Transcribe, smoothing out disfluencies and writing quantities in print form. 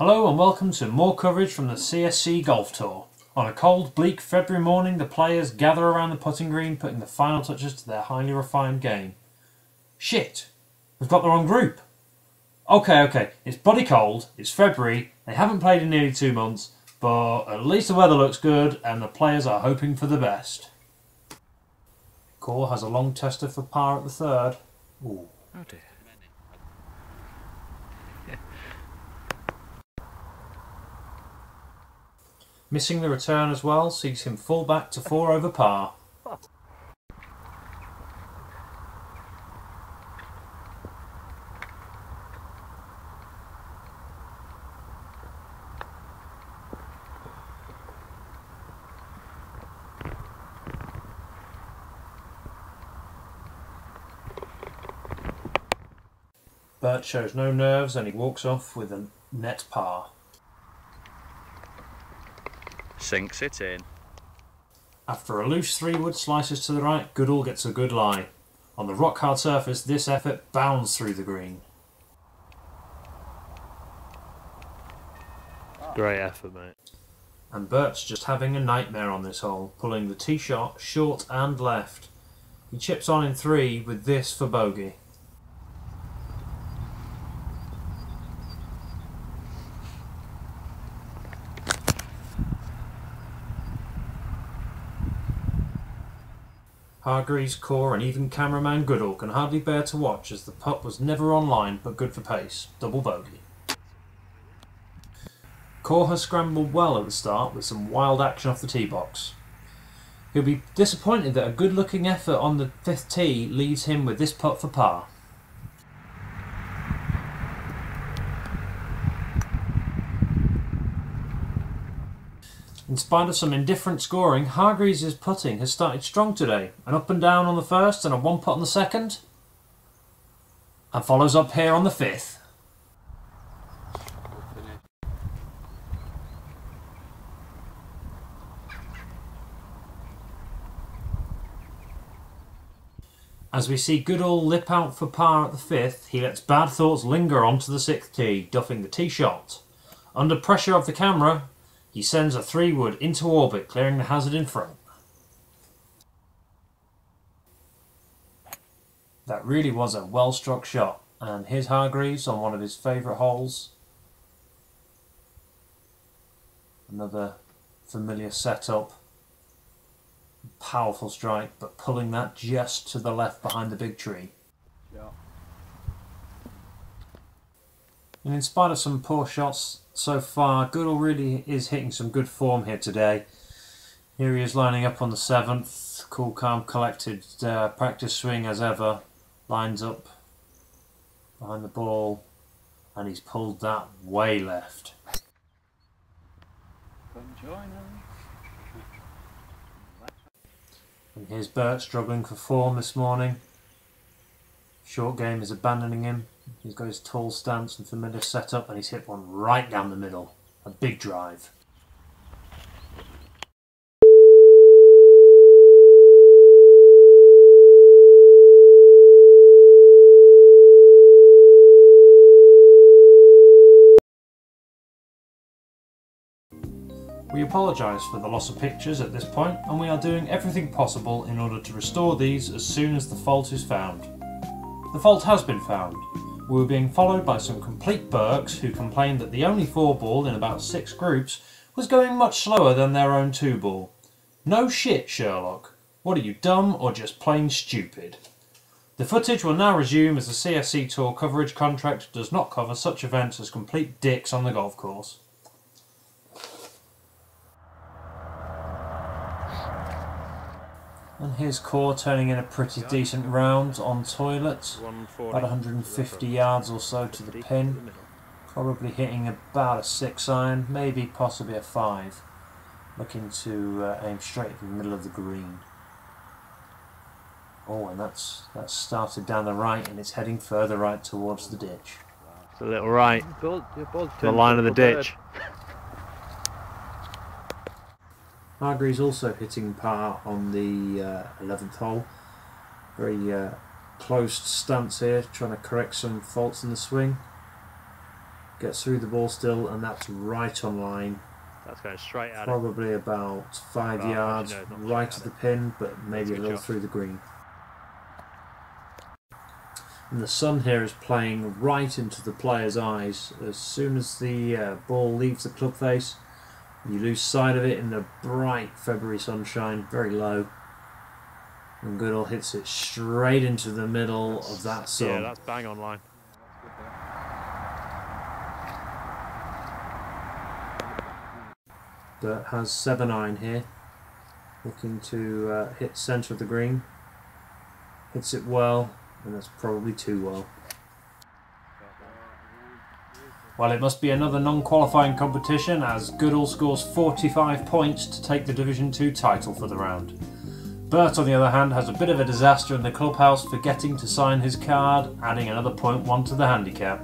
Hello and welcome to more coverage from the CSC Golf Tour. On a cold, bleak February morning, the players gather around the putting green, putting the final touches to their highly refined game. Shit! We've got the wrong group. Okay, it's bloody cold, it's February, they haven't played in nearly 2 months, but at least the weather looks good and the players are hoping for the best. Core has a long tester for par at the third. Ooh. Oh dear. Missing the return as well sees him fall back to 4 over par. Bert shows no nerves and he walks off with a net par. Sinks it in. After a loose 3-wood slices to the right, Goodall gets a good lie. On the rock-hard surface, this effort bounds through the green. Great effort, mate. And Bert's just having a nightmare on this hole, pulling the tee shot short and left. He chips on in 3 with this for bogey. Hargreaves, Core and even cameraman Goodall can hardly bear to watch as the putt was never on line but good for pace. Double bogey. Core has scrambled well at the start with some wild action off the tee box. He'll be disappointed that a good looking effort on the 5th tee leaves him with this putt for par. In spite of some indifferent scoring, Hargreaves' putting has started strong today. An up and down on the first and a 1 putt on the second. And follows up here on the 5th. As we see Goodall lip out for par at the 5th, he lets bad thoughts linger onto the 6th tee, duffing the tee shot. Under pressure of the camera, he sends a 3-wood into orbit, clearing the hazard in front. That really was a well-struck shot, and here's Hargreaves on one of his favourite holes. Another familiar setup. Powerful strike, but pulling that just to the left behind the big tree. Yeah. And in spite of some poor shots so far, Goodall really is hitting some good form here today. Here he is lining up on the 7th, cool, calm, collected, practice swing as ever. Lines up behind the ball, and he's pulled that way left. Come join us. And here's Bert struggling for form this morning. Short game is abandoning him. He's got his tall stance and familiar setup, and he's hit one right down the middle. A big drive. We apologise for the loss of pictures at this point, and we are doing everything possible in order to restore these as soon as the fault is found. The fault has been found. We were being followed by some complete Berks who complained that the only 4-ball in about 6 groups was going much slower than their own 2-ball. No shit, Sherlock. What are you, dumb or just plain stupid? The footage will now resume as the CSC Tour coverage contract does not cover such events as complete dicks on the golf course. And here's Core turning in a pretty decent round on toilet, about 150 yards or so to the pin, probably hitting about a 6-iron, maybe possibly a 5, looking to aim straight at the middle of the green. Oh, and that's started down the right and it's heading further right towards the ditch. It's a little right, To the line of the ditch. Hargreaves also hitting par on the 11th hole. Very closed stance here, trying to correct some faults in the swing. Gets through the ball still, and that's right on line. That's going straight at it. Probably about 5 yards, actually, no, not right straight at at the pin, but maybe a good little shot. through the green. And the sun here is playing right into the player's eyes. As soon as the ball leaves the club face, you lose sight of it in the bright February sunshine, very low. And Goodall hits it straight into the middle of that sun. Yeah, that's bang on line. But has 7-iron here, looking to hit centre of the green. Hits it well, and that's probably too well. Well, it must be another non-qualifying competition as Goodall scores 45 points to take the Division 2 title for the round. Bert, on the other hand, has a bit of a disaster in the clubhouse, forgetting to sign his card, adding another 0.1 to the handicap.